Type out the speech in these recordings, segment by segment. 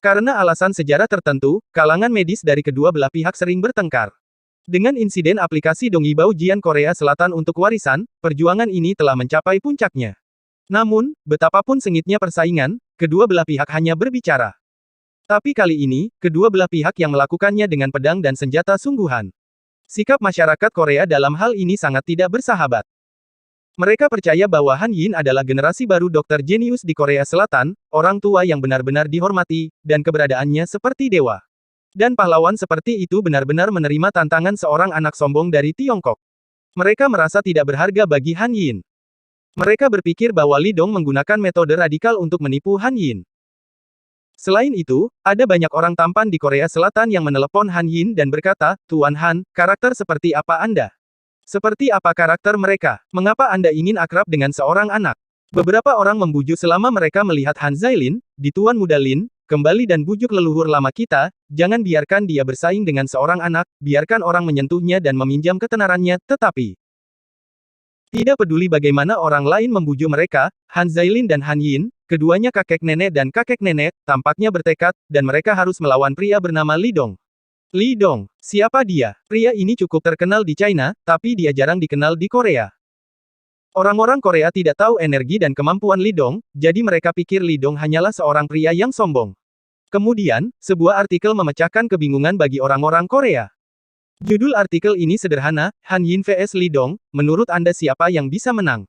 Karena alasan sejarah tertentu, kalangan medis dari kedua belah pihak sering bertengkar. Dengan insiden aplikasi Dongbao Jian Korea Selatan untuk warisan, perjuangan ini telah mencapai puncaknya. Namun, betapapun sengitnya persaingan, kedua belah pihak hanya berbicara. Tapi kali ini, kedua belah pihak yang melakukannya dengan pedang dan senjata sungguhan. Sikap masyarakat Korea dalam hal ini sangat tidak bersahabat. Mereka percaya bahwa Han Yin adalah generasi baru dokter jenius di Korea Selatan, orang tua yang benar-benar dihormati, dan keberadaannya seperti dewa. Dan pahlawan seperti itu benar-benar menerima tantangan seorang anak sombong dari Tiongkok. Mereka merasa tidak berharga bagi Han Yin. Mereka berpikir bahwa Li Dong menggunakan metode radikal untuk menipu Han Yin. Selain itu, ada banyak orang tampan di Korea Selatan yang menelepon Han Yin dan berkata, "Tuan Han, karakter seperti apa Anda? Seperti apa karakter mereka? Mengapa Anda ingin akrab dengan seorang anak?" Beberapa orang membujuk selama mereka melihat Han Zailin, di Tuan Muda Lin, kembali dan bujuk leluhur lama kita, jangan biarkan dia bersaing dengan seorang anak, biarkan orang menyentuhnya dan meminjam ketenarannya, tetapi tidak peduli bagaimana orang lain membujuk mereka, Han Zailin dan Han Yin, keduanya kakek nenek dan kakek nenek, tampaknya bertekad, dan mereka harus melawan pria bernama Li Dong. Li Dong, siapa dia? Pria ini cukup terkenal di China, tapi dia jarang dikenal di Korea. Orang-orang Korea tidak tahu energi dan kemampuan Li Dong, jadi mereka pikir Li Dong hanyalah seorang pria yang sombong. Kemudian, sebuah artikel memecahkan kebingungan bagi orang-orang Korea. Judul artikel ini sederhana, Han Yin vs Li Dong, menurut Anda siapa yang bisa menang?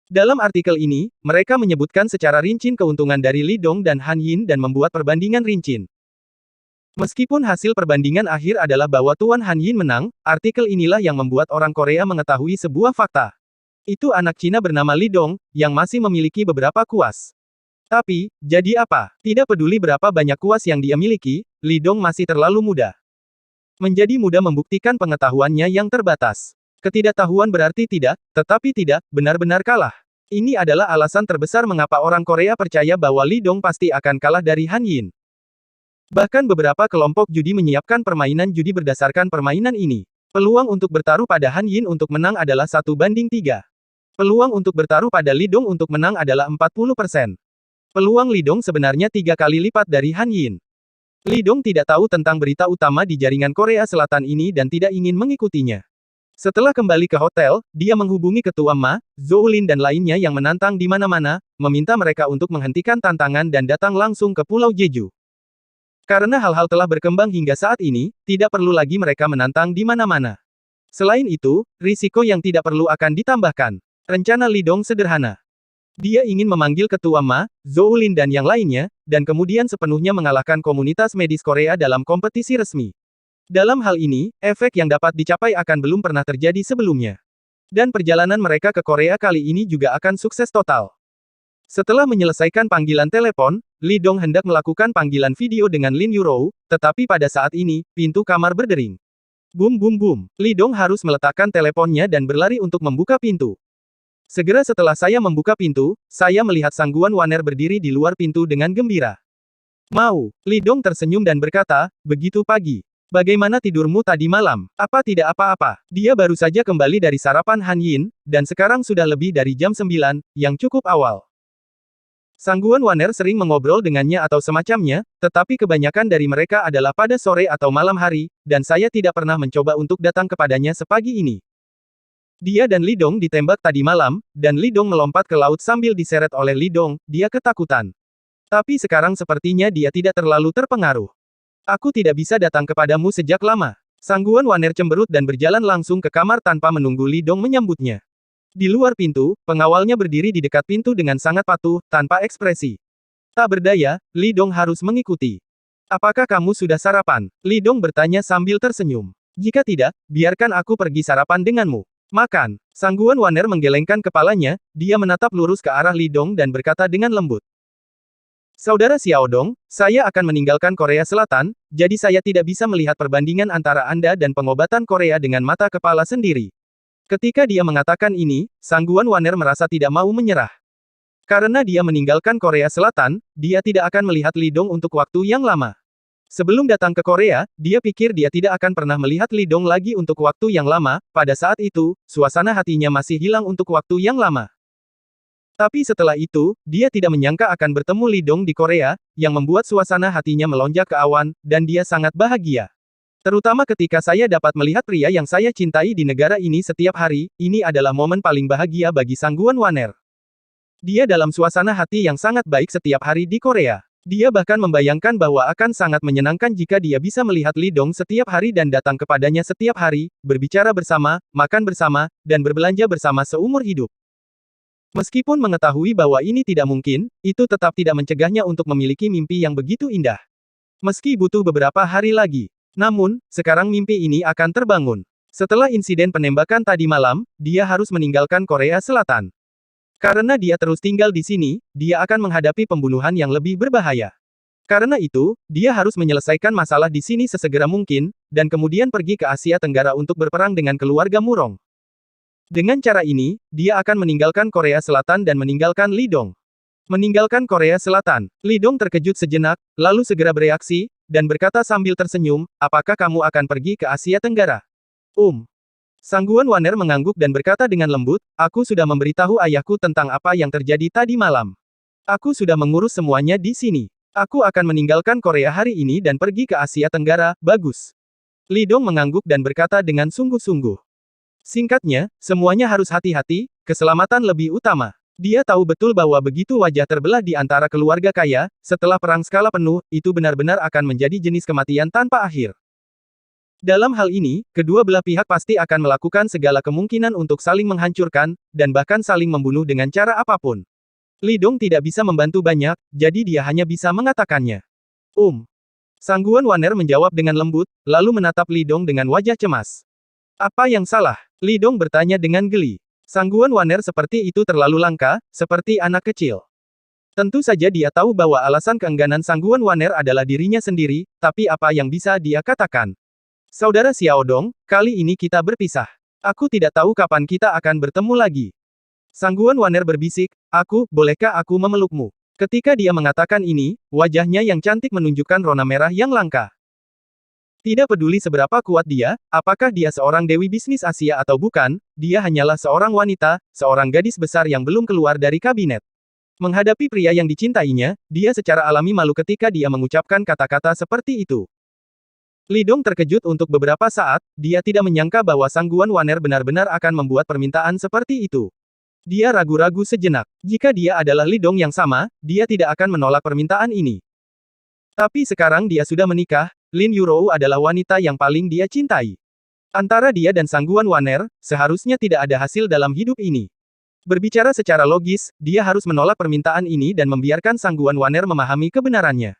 Dalam artikel ini, mereka menyebutkan secara rinci keuntungan dari Li Dong dan Han Yin dan membuat perbandingan rinci. Meskipun hasil perbandingan akhir adalah bahwa Tuan Han Yin menang, artikel inilah yang membuat orang Korea mengetahui sebuah fakta. Itu anak Cina bernama Li Dong, yang masih memiliki beberapa kuas. Tapi, jadi apa? Tidak peduli berapa banyak kuas yang dia miliki, Li Dong masih terlalu muda. Menjadi muda membuktikan pengetahuannya yang terbatas. Ketidaktahuan berarti tidak, tetapi tidak, benar-benar kalah. Ini adalah alasan terbesar mengapa orang Korea percaya bahwa Li Dong pasti akan kalah dari Han Yin. Bahkan beberapa kelompok judi menyiapkan permainan judi berdasarkan permainan ini. Peluang untuk bertaruh pada Han Yin untuk menang adalah 1:3. Peluang untuk bertaruh pada Li Dong untuk menang adalah 40%. Peluang Li Dong sebenarnya 3 kali lipat dari Han Yin. Li Dong tidak tahu tentang berita utama di jaringan Korea Selatan ini dan tidak ingin mengikutinya. Setelah kembali ke hotel, dia menghubungi ketua Ma, Zhou Lin dan lainnya yang menantang di mana-mana, meminta mereka untuk menghentikan tantangan dan datang langsung ke Pulau Jeju. Karena hal-hal telah berkembang hingga saat ini, tidak perlu lagi mereka menantang di mana-mana. Selain itu, risiko yang tidak perlu akan ditambahkan. Rencana Li Dong sederhana. Dia ingin memanggil ketua Ma, Zhou Lin dan yang lainnya, dan kemudian sepenuhnya mengalahkan komunitas medis Korea dalam kompetisi resmi. Dalam hal ini, efek yang dapat dicapai akan belum pernah terjadi sebelumnya. Dan perjalanan mereka ke Korea kali ini juga akan sukses total. Setelah menyelesaikan panggilan telepon, Li Dong hendak melakukan panggilan video dengan Lin Yurou, tetapi pada saat ini, pintu kamar berdering. Bum bum bum. Li Dong harus meletakkan teleponnya dan berlari untuk membuka pintu. Segera setelah saya membuka pintu, saya melihat Sang Guan Waner berdiri di luar pintu dengan gembira. Mau. Li Dong tersenyum dan berkata, begitu pagi. Bagaimana tidurmu tadi malam? Apa tidak apa-apa? Dia baru saja kembali dari sarapan Han Yin, dan sekarang sudah lebih dari jam 9, yang cukup awal. Sang Guan Waner sering mengobrol dengannya atau semacamnya, tetapi kebanyakan dari mereka adalah pada sore atau malam hari, dan saya tidak pernah mencoba untuk datang kepadanya sepagi ini. Dia dan Li Dong ditembak tadi malam, dan Li Dong melompat ke laut sambil diseret oleh Li Dong, dia ketakutan. Tapi sekarang sepertinya dia tidak terlalu terpengaruh. Aku tidak bisa datang kepadamu sejak lama. Sang Guan Waner cemberut dan berjalan langsung ke kamar tanpa menunggu Li Dong menyambutnya. Di luar pintu, pengawalnya berdiri di dekat pintu dengan sangat patuh, tanpa ekspresi. Tak berdaya, Li Dong harus mengikuti. Apakah kamu sudah sarapan? Li Dong bertanya sambil tersenyum. Jika tidak, biarkan aku pergi sarapan denganmu. Makan. Sang Guan Waner menggelengkan kepalanya, dia menatap lurus ke arah Li Dong dan berkata dengan lembut. Saudara Xiao Dong, saya akan meninggalkan Korea Selatan, jadi saya tidak bisa melihat perbandingan antara Anda dan pengobatan Korea dengan mata kepala sendiri. Ketika dia mengatakan ini, Sang Guan Waner merasa tidak mau menyerah. Karena dia meninggalkan Korea Selatan, dia tidak akan melihat Li Dong untuk waktu yang lama. Sebelum datang ke Korea, dia pikir dia tidak akan pernah melihat Li Dong lagi untuk waktu yang lama, pada saat itu, suasana hatinya masih hilang untuk waktu yang lama. Tapi setelah itu, dia tidak menyangka akan bertemu Li Dong di Korea, yang membuat suasana hatinya melonjak ke awan, dan dia sangat bahagia. Terutama ketika saya dapat melihat pria yang saya cintai di negara ini setiap hari, ini adalah momen paling bahagia bagi Sangguan Waner. Dia dalam suasana hati yang sangat baik setiap hari di Korea. Dia bahkan membayangkan bahwa akan sangat menyenangkan jika dia bisa melihat Li Dong setiap hari dan datang kepadanya setiap hari, berbicara bersama, makan bersama, dan berbelanja bersama seumur hidup. Meskipun mengetahui bahwa ini tidak mungkin, itu tetap tidak mencegahnya untuk memiliki mimpi yang begitu indah. Meski butuh beberapa hari lagi. Namun, sekarang mimpi ini akan terbangun. Setelah insiden penembakan tadi malam, dia harus meninggalkan Korea Selatan. Karena dia terus tinggal di sini, dia akan menghadapi pembunuhan yang lebih berbahaya. Karena itu, dia harus menyelesaikan masalah di sini sesegera mungkin, dan kemudian pergi ke Asia Tenggara untuk berperang dengan keluarga Murong. Dengan cara ini, dia akan meninggalkan Korea Selatan dan meninggalkan Li Dong. Meninggalkan Korea Selatan, Li Dong terkejut sejenak, lalu segera bereaksi, dan berkata sambil tersenyum, apakah kamu akan pergi ke Asia Tenggara? Sangguan Waner mengangguk dan berkata dengan lembut, aku sudah memberitahu ayahku tentang apa yang terjadi tadi malam. Aku sudah mengurus semuanya di sini. Aku akan meninggalkan Korea hari ini dan pergi ke Asia Tenggara, bagus. Li Dong mengangguk dan berkata dengan sungguh-sungguh. Singkatnya, semuanya harus hati-hati, keselamatan lebih utama. Dia tahu betul bahwa begitu wajah terbelah di antara keluarga kaya, setelah perang skala penuh, itu benar-benar akan menjadi jenis kematian tanpa akhir. Dalam hal ini, kedua belah pihak pasti akan melakukan segala kemungkinan untuk saling menghancurkan, dan bahkan saling membunuh dengan cara apapun. Li Dong tidak bisa membantu banyak, jadi dia hanya bisa mengatakannya. Sangguan Waner menjawab dengan lembut, lalu menatap Li Dong dengan wajah cemas. Apa yang salah? Li Dong bertanya dengan geli. Sangguan Waner seperti itu terlalu langka, seperti anak kecil. Tentu saja dia tahu bahwa alasan keengganan Sangguan Waner adalah dirinya sendiri, tapi apa yang bisa dia katakan? Saudara Xiaodong, kali ini kita berpisah. Aku tidak tahu kapan kita akan bertemu lagi. Sangguan Waner berbisik, bolehkah aku memelukmu? Ketika dia mengatakan ini, wajahnya yang cantik menunjukkan rona merah yang langka. Tidak peduli seberapa kuat dia, apakah dia seorang dewi bisnis Asia atau bukan, dia hanyalah seorang wanita, seorang gadis besar yang belum keluar dari kabinet. Menghadapi pria yang dicintainya, dia secara alami malu ketika dia mengucapkan kata-kata seperti itu. Li Dong terkejut untuk beberapa saat, dia tidak menyangka bahwa Sangguan Waner benar-benar akan membuat permintaan seperti itu. Dia ragu-ragu sejenak. Jika dia adalah Li Dong yang sama, dia tidak akan menolak permintaan ini. Tapi sekarang dia sudah menikah, Lin Yurou adalah wanita yang paling dia cintai. Antara dia dan Sangguan Waner, seharusnya tidak ada hasil dalam hidup ini. Berbicara secara logis, dia harus menolak permintaan ini dan membiarkan Sangguan Waner memahami kebenarannya.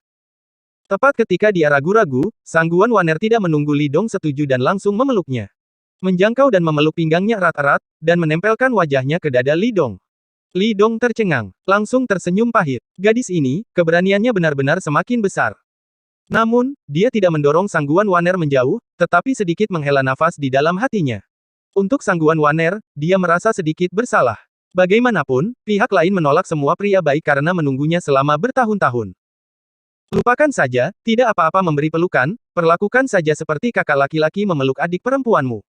Tepat ketika dia ragu-ragu, Sangguan Waner tidak menunggu Li Dong setuju dan langsung memeluknya. Menjangkau dan memeluk pinggangnya erat-erat, dan menempelkan wajahnya ke dada Li Dong. Li Dong tercengang, langsung tersenyum pahit. Gadis ini, keberaniannya benar-benar semakin besar. Namun, dia tidak mendorong Sangguan Waner menjauh, tetapi sedikit menghela nafas di dalam hatinya. Untuk Sangguan Waner, dia merasa sedikit bersalah. Bagaimanapun, pihak lain menolak semua pria baik karena menunggunya selama bertahun-tahun. Lupakan saja, tidak apa-apa memberi pelukan, perlakukan saja seperti kakak laki-laki memeluk adik perempuanmu.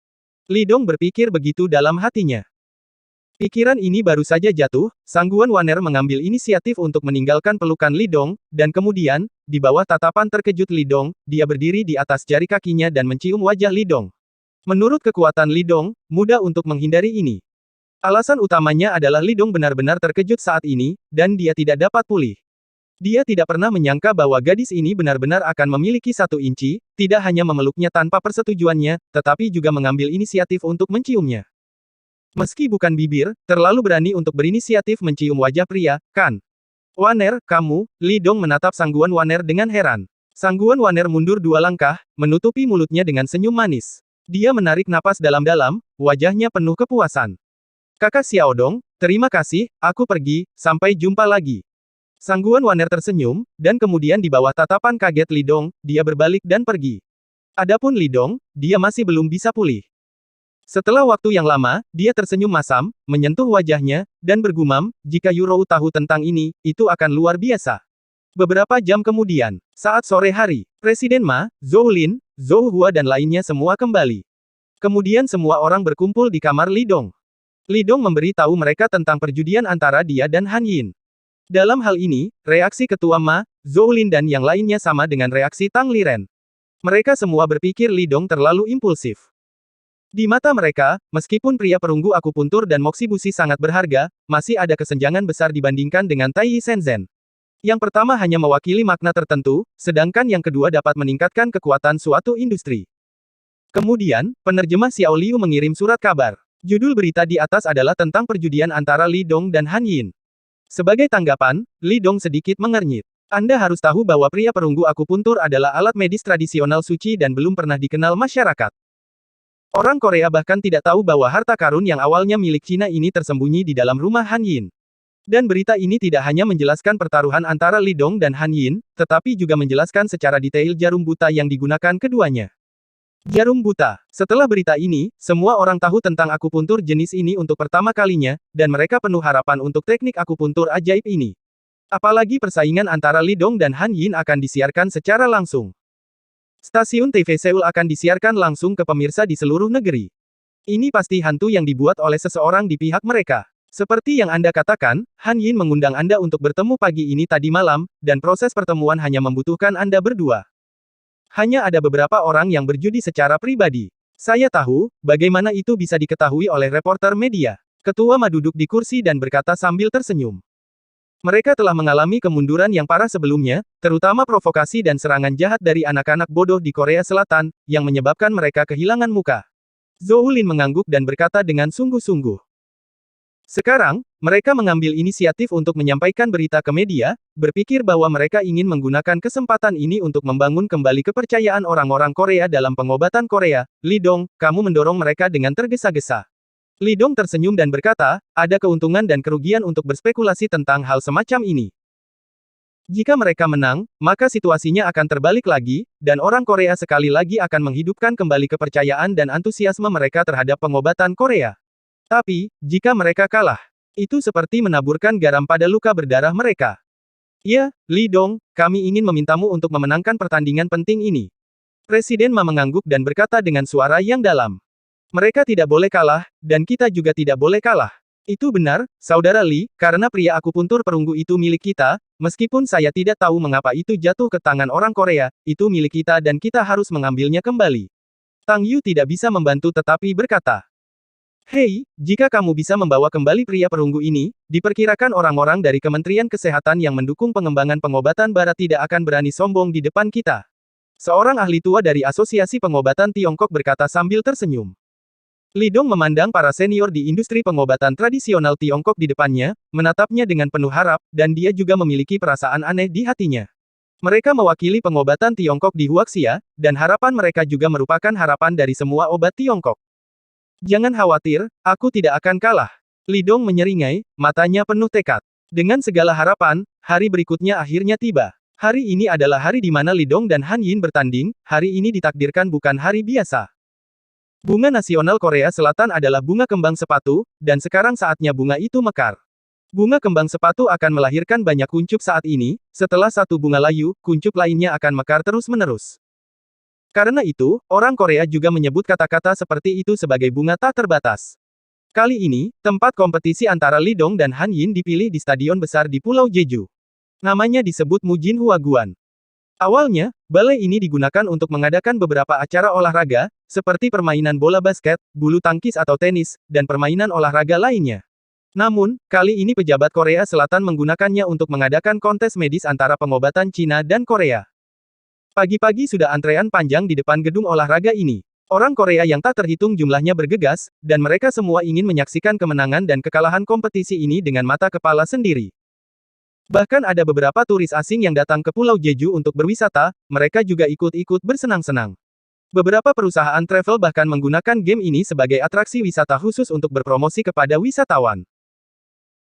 Li Dong berpikir begitu dalam hatinya. Pikiran ini baru saja jatuh, Sangguan Waner mengambil inisiatif untuk meninggalkan pelukan Li Dong, dan kemudian, di bawah tatapan terkejut Li Dong, dia berdiri di atas jari kakinya dan mencium wajah Li Dong. Menurut kekuatan Li Dong, mudah untuk menghindari ini. Alasan utamanya adalah Li Dong benar-benar terkejut saat ini, dan dia tidak dapat pulih. Dia tidak pernah menyangka bahwa gadis ini benar-benar akan memiliki 1 inci, tidak hanya memeluknya tanpa persetujuannya, tetapi juga mengambil inisiatif untuk menciumnya. Meski bukan bibir, terlalu berani untuk berinisiatif mencium wajah pria, kan? Waner, kamu, Li Dong menatap Sangguan Waner dengan heran. Sangguan Waner mundur 2 langkah, menutupi mulutnya dengan senyum manis. Dia menarik napas dalam-dalam, wajahnya penuh kepuasan. Kakak Xiaodong, terima kasih, aku pergi, sampai jumpa lagi. Sangguan Waner tersenyum, dan kemudian di bawah tatapan kaget Li Dong, dia berbalik dan pergi. Adapun Li Dong, dia masih belum bisa pulih. Setelah waktu yang lama, dia tersenyum masam, menyentuh wajahnya, dan bergumam, jika Yurou tahu tentang ini, itu akan luar biasa. Beberapa jam kemudian, saat sore hari, Presiden Ma, Zhou Lin, Zhou Hua dan lainnya semua kembali. Kemudian semua orang berkumpul di kamar Li Dong. Li Dong memberi tahu mereka tentang perjudian antara dia dan Han Yin. Dalam hal ini, reaksi Ketua Ma, Zhou Lin dan yang lainnya sama dengan reaksi Tang Liren. Mereka semua berpikir Li Dong terlalu impulsif. Di mata mereka, meskipun pria perunggu akupuntur dan moksi busi sangat berharga, masih ada kesenjangan besar dibandingkan dengan Tai Yi Shenzhen. Yang pertama hanya mewakili makna tertentu, sedangkan yang kedua dapat meningkatkan kekuatan suatu industri. Kemudian, penerjemah Xiao Liu mengirim surat kabar. Judul berita di atas adalah tentang perjudian antara Li Dong dan Han Yin. Sebagai tanggapan, Li Dong sedikit mengernyit. Anda harus tahu bahwa pria perunggu akupuntur adalah alat medis tradisional suci dan belum pernah dikenal masyarakat. Orang Korea bahkan tidak tahu bahwa harta karun yang awalnya milik Cina ini tersembunyi di dalam rumah Han Yin. Dan berita ini tidak hanya menjelaskan pertaruhan antara Li Dong dan Han Yin, tetapi juga menjelaskan secara detail jarum buta yang digunakan keduanya. Jarum buta. Setelah berita ini, semua orang tahu tentang akupuntur jenis ini untuk pertama kalinya, dan mereka penuh harapan untuk teknik akupuntur ajaib ini. Apalagi persaingan antara Li Dong dan Han Yin akan disiarkan secara langsung. Stasiun TV Seoul akan disiarkan langsung ke pemirsa di seluruh negeri. Ini pasti hantu yang dibuat oleh seseorang di pihak mereka. Seperti yang Anda katakan, Han Yin mengundang Anda untuk bertemu pagi ini tadi malam, dan proses pertemuan hanya membutuhkan Anda berdua. Hanya ada beberapa orang yang berjudi secara pribadi. Saya tahu, bagaimana itu bisa diketahui oleh reporter media. Ketua Ma duduk di kursi dan berkata sambil tersenyum. Mereka telah mengalami kemunduran yang parah sebelumnya, terutama provokasi dan serangan jahat dari anak-anak bodoh di Korea Selatan, yang menyebabkan mereka kehilangan muka. Zhou Lin mengangguk dan berkata dengan sungguh-sungguh. Sekarang, mereka mengambil inisiatif untuk menyampaikan berita ke media, berpikir bahwa mereka ingin menggunakan kesempatan ini untuk membangun kembali kepercayaan orang-orang Korea dalam pengobatan Korea. Li Dong, kamu mendorong mereka dengan tergesa-gesa. Li Dong tersenyum dan berkata, ada keuntungan dan kerugian untuk berspekulasi tentang hal semacam ini. Jika mereka menang, maka situasinya akan terbalik lagi, dan orang Korea sekali lagi akan menghidupkan kembali kepercayaan dan antusiasme mereka terhadap pengobatan Korea. Tapi, jika mereka kalah, itu seperti menaburkan garam pada luka berdarah mereka. Ya, Li Dong, kami ingin memintamu untuk memenangkan pertandingan penting ini. Presiden Ma mengangguk dan berkata dengan suara yang dalam. Mereka tidak boleh kalah, dan kita juga tidak boleh kalah. Itu benar, Saudara Li, karena pria akupuntur perunggu itu milik kita, meskipun saya tidak tahu mengapa itu jatuh ke tangan orang Korea, itu milik kita dan kita harus mengambilnya kembali. Tang Yu tidak bisa membantu tetapi berkata. Hei, jika kamu bisa membawa kembali pria perunggu ini, diperkirakan orang-orang dari Kementerian Kesehatan yang mendukung pengembangan pengobatan barat tidak akan berani sombong di depan kita. Seorang ahli tua dari Asosiasi Pengobatan Tiongkok berkata sambil tersenyum. Li Dong memandang para senior di industri pengobatan tradisional Tiongkok di depannya, menatapnya dengan penuh harap, dan dia juga memiliki perasaan aneh di hatinya. Mereka mewakili pengobatan Tiongkok di Huaxia, dan harapan mereka juga merupakan harapan dari semua obat Tiongkok. Jangan khawatir, aku tidak akan kalah. Li Dong menyeringai, matanya penuh tekad. Dengan segala harapan, hari berikutnya akhirnya tiba. Hari ini adalah hari di mana Li Dong dan Han Yin bertanding, hari ini ditakdirkan bukan hari biasa. Bunga nasional Korea Selatan adalah bunga kembang sepatu, dan sekarang saatnya bunga itu mekar. Bunga kembang sepatu akan melahirkan banyak kuncup saat ini, setelah satu bunga layu, kuncup lainnya akan mekar terus-menerus. Karena itu, orang Korea juga menyebut kata-kata seperti itu sebagai bunga tak terbatas. Kali ini, tempat kompetisi antara Li Dong dan Han Yin dipilih di stadion besar di Pulau Jeju. Namanya disebut Mujin Huaguan. Awalnya, balai ini digunakan untuk mengadakan beberapa acara olahraga, seperti permainan bola basket, bulu tangkis atau tenis, dan permainan olahraga lainnya. Namun, kali ini pejabat Korea Selatan menggunakannya untuk mengadakan kontes medis antara pengobatan Cina dan Korea. Pagi-pagi sudah antrean panjang di depan gedung olahraga ini. Orang Korea yang tak terhitung jumlahnya bergegas, dan mereka semua ingin menyaksikan kemenangan dan kekalahan kompetisi ini dengan mata kepala sendiri. Bahkan ada beberapa turis asing yang datang ke Pulau Jeju untuk berwisata, mereka juga ikut-ikut bersenang-senang. Beberapa perusahaan travel bahkan menggunakan game ini sebagai atraksi wisata khusus untuk berpromosi kepada wisatawan.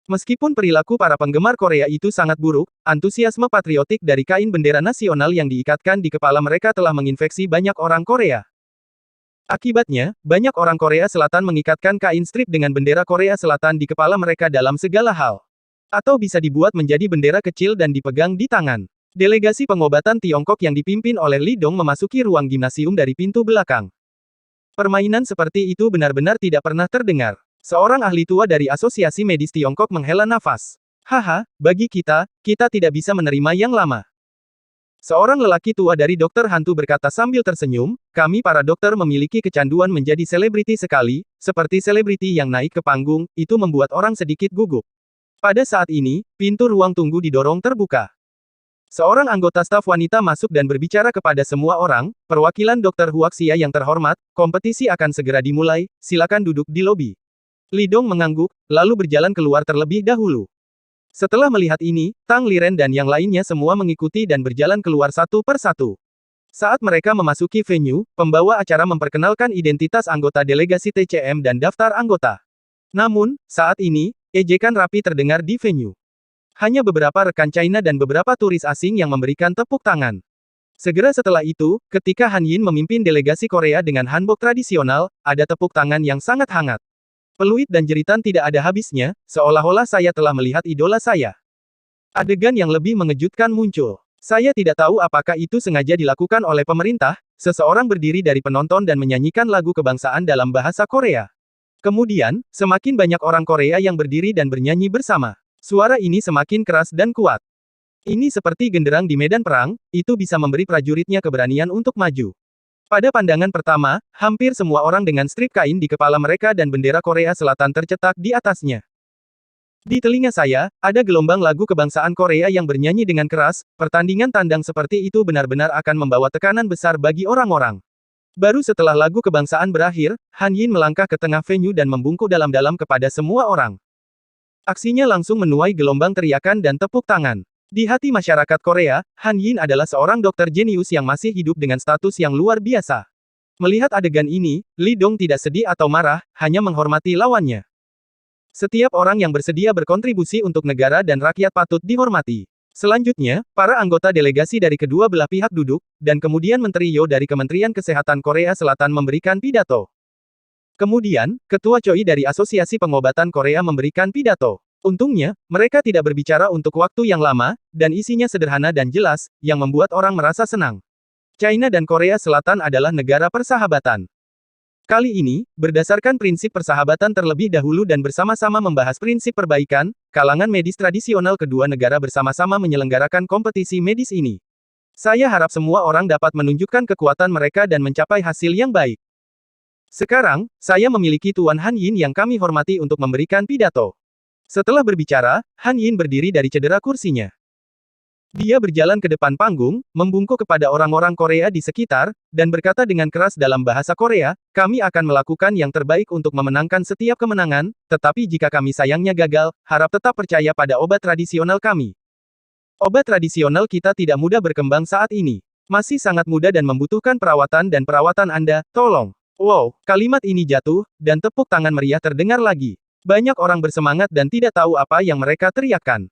Meskipun perilaku para penggemar Korea itu sangat buruk, antusiasme patriotik dari kain bendera nasional yang diikatkan di kepala mereka telah menginfeksi banyak orang Korea. Akibatnya, banyak orang Korea Selatan mengikatkan kain strip dengan bendera Korea Selatan di kepala mereka dalam segala hal. Atau bisa dibuat menjadi bendera kecil dan dipegang di tangan. Delegasi pengobatan Tiongkok yang dipimpin oleh Li Dong memasuki ruang gimnasium dari pintu belakang. Permainan seperti itu benar-benar tidak pernah terdengar. Seorang ahli tua dari Asosiasi Medis Tiongkok menghela nafas. Haha, bagi kita tidak bisa menerima yang lama. Seorang lelaki tua dari dokter hantu berkata sambil tersenyum, kami para dokter memiliki kecanduan menjadi selebriti sekali, seperti selebriti yang naik ke panggung, itu membuat orang sedikit gugup. Pada saat ini, pintu ruang tunggu didorong terbuka. Seorang anggota staf wanita masuk dan berbicara kepada semua orang, perwakilan Dr. Huaxia yang terhormat, kompetisi akan segera dimulai, silakan duduk di lobi. Li Dong mengangguk, lalu berjalan keluar terlebih dahulu. Setelah melihat ini, Tang Liren dan yang lainnya semua mengikuti dan berjalan keluar satu per satu. Saat mereka memasuki venue, pembawa acara memperkenalkan identitas anggota delegasi TCM dan daftar anggota. Namun, saat ini, ejekan rapi terdengar di venue. Hanya beberapa rekan China dan beberapa turis asing yang memberikan tepuk tangan. Segera setelah itu, ketika Han Yin memimpin delegasi Korea dengan hanbok tradisional, ada tepuk tangan yang sangat hangat. Peluit dan jeritan tidak ada habisnya, seolah-olah saya telah melihat idola saya. Adegan yang lebih mengejutkan muncul. Saya tidak tahu apakah itu sengaja dilakukan oleh pemerintah, seseorang berdiri dari penonton dan menyanyikan lagu kebangsaan dalam bahasa Korea. Kemudian, semakin banyak orang Korea yang berdiri dan bernyanyi bersama. Suara ini semakin keras dan kuat. Ini seperti genderang di medan perang, itu bisa memberi prajuritnya keberanian untuk maju. Pada pandangan pertama, hampir semua orang dengan strip kain di kepala mereka dan bendera Korea Selatan tercetak di atasnya. Di telinga saya, ada gelombang lagu kebangsaan Korea yang bernyanyi dengan keras, pertandingan tandang seperti itu benar-benar akan membawa tekanan besar bagi orang-orang. Baru setelah lagu kebangsaan berakhir, Han Yin melangkah ke tengah venue dan membungkuk dalam-dalam kepada semua orang. Aksinya langsung menuai gelombang teriakan dan tepuk tangan. Di hati masyarakat Korea, Han Yin adalah seorang dokter jenius yang masih hidup dengan status yang luar biasa. Melihat adegan ini, Li Dong tidak sedih atau marah, hanya menghormati lawannya. Setiap orang yang bersedia berkontribusi untuk negara dan rakyat patut dihormati. Selanjutnya, para anggota delegasi dari kedua belah pihak duduk, dan kemudian Menteri Yo dari Kementerian Kesehatan Korea Selatan memberikan pidato. Kemudian, Ketua Choi dari Asosiasi Pengobatan Korea memberikan pidato. Untungnya, mereka tidak berbicara untuk waktu yang lama, dan isinya sederhana dan jelas, yang membuat orang merasa senang. China dan Korea Selatan adalah negara persahabatan. Kali ini, berdasarkan prinsip persahabatan terlebih dahulu dan bersama-sama membahas prinsip perbaikan, kalangan medis tradisional kedua negara bersama-sama menyelenggarakan kompetisi medis ini. Saya harap semua orang dapat menunjukkan kekuatan mereka dan mencapai hasil yang baik. Sekarang, saya memiliki Tuan Han Yin yang kami hormati untuk memberikan pidato. Setelah berbicara, Han Yin berdiri dari cedera kursinya. Dia berjalan ke depan panggung, membungkuk kepada orang-orang Korea di sekitar, dan berkata dengan keras dalam bahasa Korea, kami akan melakukan yang terbaik untuk memenangkan setiap kemenangan, tetapi jika kami sayangnya gagal, harap tetap percaya pada obat tradisional kami. Obat tradisional kita tidak mudah berkembang saat ini. Masih sangat muda dan membutuhkan perawatan Anda, tolong. Wow, kalimat ini jatuh, dan tepuk tangan meriah terdengar lagi. Banyak orang bersemangat dan tidak tahu apa yang mereka teriakkan.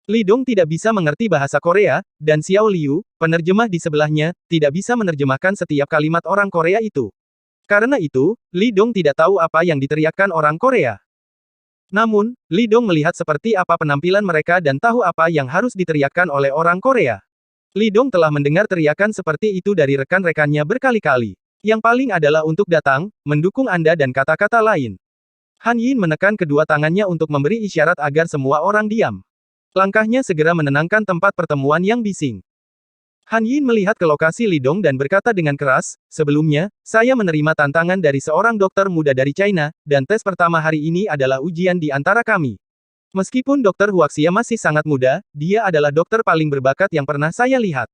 Li Dong tidak bisa mengerti bahasa Korea, dan Xiao Liu, penerjemah di sebelahnya, tidak bisa menerjemahkan setiap kalimat orang Korea itu. Karena itu, Li Dong tidak tahu apa yang diteriakkan orang Korea. Namun, Li Dong melihat seperti apa penampilan mereka dan tahu apa yang harus diteriakkan oleh orang Korea. Li Dong telah mendengar teriakan seperti itu dari rekan-rekannya berkali-kali. Yang paling adalah untuk datang, mendukung Anda dan kata-kata lain. Han Yin menekan kedua tangannya untuk memberi isyarat agar semua orang diam. Langkahnya segera menenangkan tempat pertemuan yang bising. Han Yin melihat ke lokasi Li Dong dan berkata dengan keras, sebelumnya, saya menerima tantangan dari seorang dokter muda dari China, dan tes pertama hari ini adalah ujian di antara kami. Meskipun Dr. Huaxia masih sangat muda, dia adalah dokter paling berbakat yang pernah saya lihat.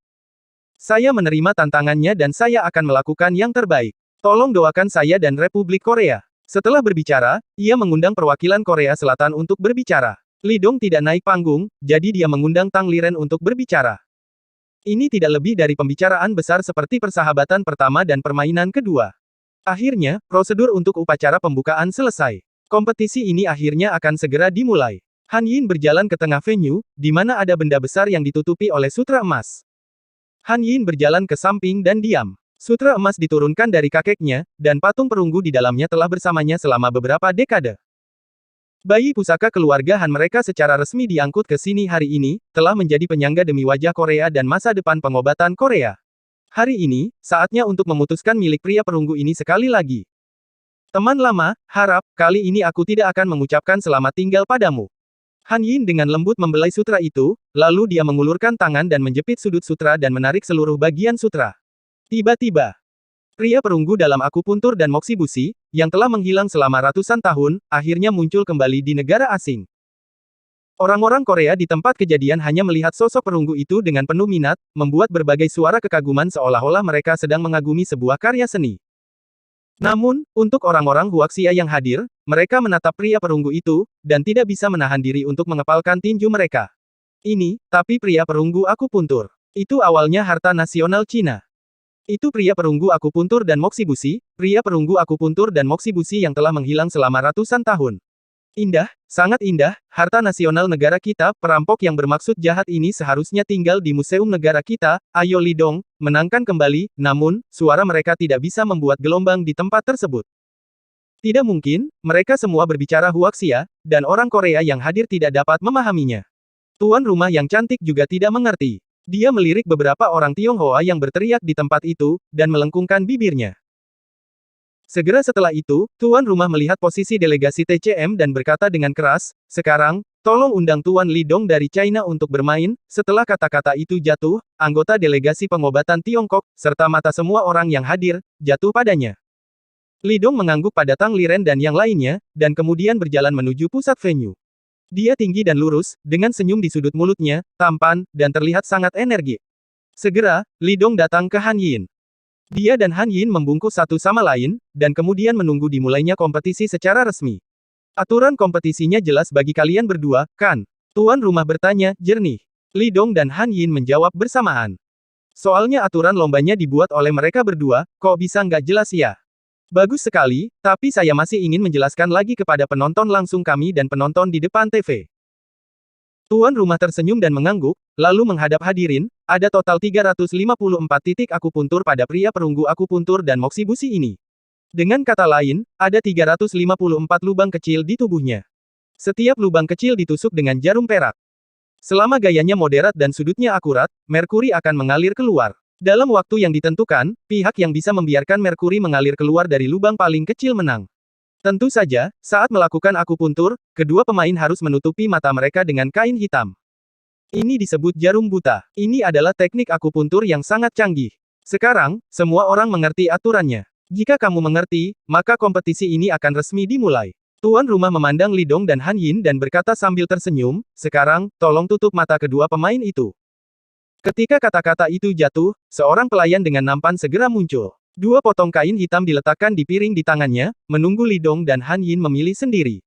Saya menerima tantangannya dan saya akan melakukan yang terbaik. Tolong doakan saya dan Republik Korea. Setelah berbicara, ia mengundang perwakilan Korea Selatan untuk berbicara. Li Dong tidak naik panggung, jadi dia mengundang Tang Liren untuk berbicara. Ini tidak lebih dari pembicaraan besar seperti persahabatan pertama dan permainan kedua. Akhirnya, prosedur untuk upacara pembukaan selesai. Kompetisi ini akhirnya akan segera dimulai. Han Yin berjalan ke tengah venue, di mana ada benda besar yang ditutupi oleh sutra emas. Han Yin berjalan ke samping dan diam. Sutra emas diturunkan dari kakeknya, dan patung perunggu di dalamnya telah bersamanya selama beberapa dekade. Bayi pusaka keluarga Han mereka secara resmi diangkut ke sini hari ini, telah menjadi penyangga demi wajah Korea dan masa depan pengobatan Korea. Hari ini, saatnya untuk memutuskan milik pria perunggu ini sekali lagi. Teman lama, harap, kali ini aku tidak akan mengucapkan selamat tinggal padamu. Han Yin dengan lembut membelai sutra itu, lalu dia mengulurkan tangan dan menjepit sudut sutra dan menarik seluruh bagian sutra. Tiba-tiba, pria perunggu dalam akupuntur dan moksi busi, yang telah menghilang selama ratusan tahun, akhirnya muncul kembali di negara asing. Orang-orang Korea di tempat kejadian hanya melihat sosok perunggu itu dengan penuh minat, membuat berbagai suara kekaguman seolah-olah mereka sedang mengagumi sebuah karya seni. Namun, untuk orang-orang Huaxia yang hadir, mereka menatap pria perunggu itu, dan tidak bisa menahan diri untuk mengepalkan tinju mereka. Ini, tapi pria perunggu akupuntur. Itu awalnya harta nasional Cina. Itu pria perunggu akupuntur dan moksi busi, pria perunggu akupuntur dan moksi busi yang telah menghilang selama ratusan tahun. Indah, sangat indah, harta nasional negara kita, perampok yang bermaksud jahat ini seharusnya tinggal di museum negara kita, ayo Lidong, menangkan kembali, namun, suara mereka tidak bisa membuat gelombang di tempat tersebut. Tidak mungkin, mereka semua berbicara Huaxia, dan orang Korea yang hadir tidak dapat memahaminya. Tuan rumah yang cantik juga tidak mengerti. Dia melirik beberapa orang Tionghoa yang berteriak di tempat itu, dan melengkungkan bibirnya. Segera setelah itu, tuan rumah melihat posisi delegasi TCM dan berkata dengan keras, "Sekarang, tolong undang Tuan Lidong dari China untuk bermain." Setelah kata-kata itu jatuh, anggota delegasi pengobatan Tiongkok, serta mata semua orang yang hadir, jatuh padanya. Lidong mengangguk pada Tang Liren dan yang lainnya, dan kemudian berjalan menuju pusat venue. Dia tinggi dan lurus, dengan senyum di sudut mulutnya, tampan, dan terlihat sangat energik. Segera, Lidong datang ke Han Yin. Dia dan Han Yin membungkuk satu sama lain, dan kemudian menunggu dimulainya kompetisi secara resmi. Aturan kompetisinya jelas bagi kalian berdua, kan? Tuan rumah bertanya, jernih. Lidong dan Han Yin menjawab bersamaan. Soalnya aturan lombanya dibuat oleh mereka berdua, kok bisa nggak jelas ya? Bagus sekali, tapi saya masih ingin menjelaskan lagi kepada penonton langsung kami dan penonton di depan TV. Tuan rumah tersenyum dan mengangguk, lalu menghadap hadirin, ada total 354 titik akupuntur pada pria perunggu akupuntur dan moksi busi ini. Dengan kata lain, ada 354 lubang kecil di tubuhnya. Setiap lubang kecil ditusuk dengan jarum perak. Selama gayanya moderat dan sudutnya akurat, merkuri akan mengalir keluar. Dalam waktu yang ditentukan, pihak yang bisa membiarkan merkuri mengalir keluar dari lubang paling kecil menang. Tentu saja, saat melakukan akupuntur, kedua pemain harus menutupi mata mereka dengan kain hitam. Ini disebut jarum buta. Ini adalah teknik akupuntur yang sangat canggih. Sekarang, semua orang mengerti aturannya. Jika kamu mengerti, maka kompetisi ini akan resmi dimulai. Tuan rumah memandang Lidong dan Han Yin dan berkata sambil tersenyum, "Sekarang, tolong tutup mata kedua pemain itu." Ketika kata-kata itu jatuh, seorang pelayan dengan nampan segera muncul. Dua potong kain hitam diletakkan di piring di tangannya, menunggu Lidong dan Han Yin memilih sendiri.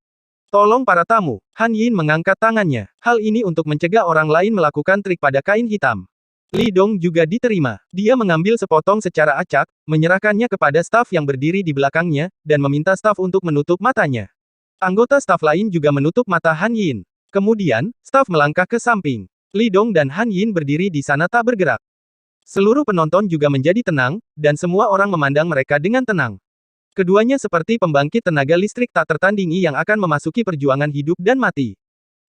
"Tolong para tamu." Han Yin mengangkat tangannya. Hal ini untuk mencegah orang lain melakukan trik pada kain hitam. Lidong juga diterima. Dia mengambil sepotong secara acak, menyerahkannya kepada staf yang berdiri di belakangnya, dan meminta staf untuk menutup matanya. Anggota staf lain juga menutup mata Han Yin. Kemudian, staf melangkah ke samping. Lidong dan Han Yin berdiri di sana tak bergerak. Seluruh penonton juga menjadi tenang, dan semua orang memandang mereka dengan tenang. Keduanya seperti pembangkit tenaga listrik tak tertandingi yang akan memasuki perjuangan hidup dan mati.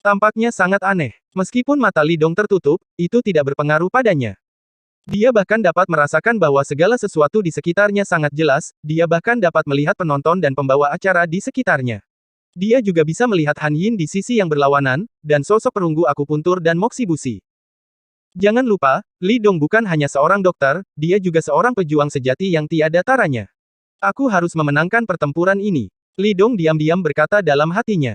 Tampaknya sangat aneh. Meskipun mata Lidong tertutup, itu tidak berpengaruh padanya. Dia bahkan dapat merasakan bahwa segala sesuatu di sekitarnya sangat jelas, dia bahkan dapat melihat penonton dan pembawa acara di sekitarnya. Dia juga bisa melihat Han Yin di sisi yang berlawanan, dan sosok perunggu akupuntur dan moksi busi. Jangan lupa, Lidong bukan hanya seorang dokter, dia juga seorang pejuang sejati yang tiada taranya. Aku harus memenangkan pertempuran ini. Lidong diam-diam berkata dalam hatinya.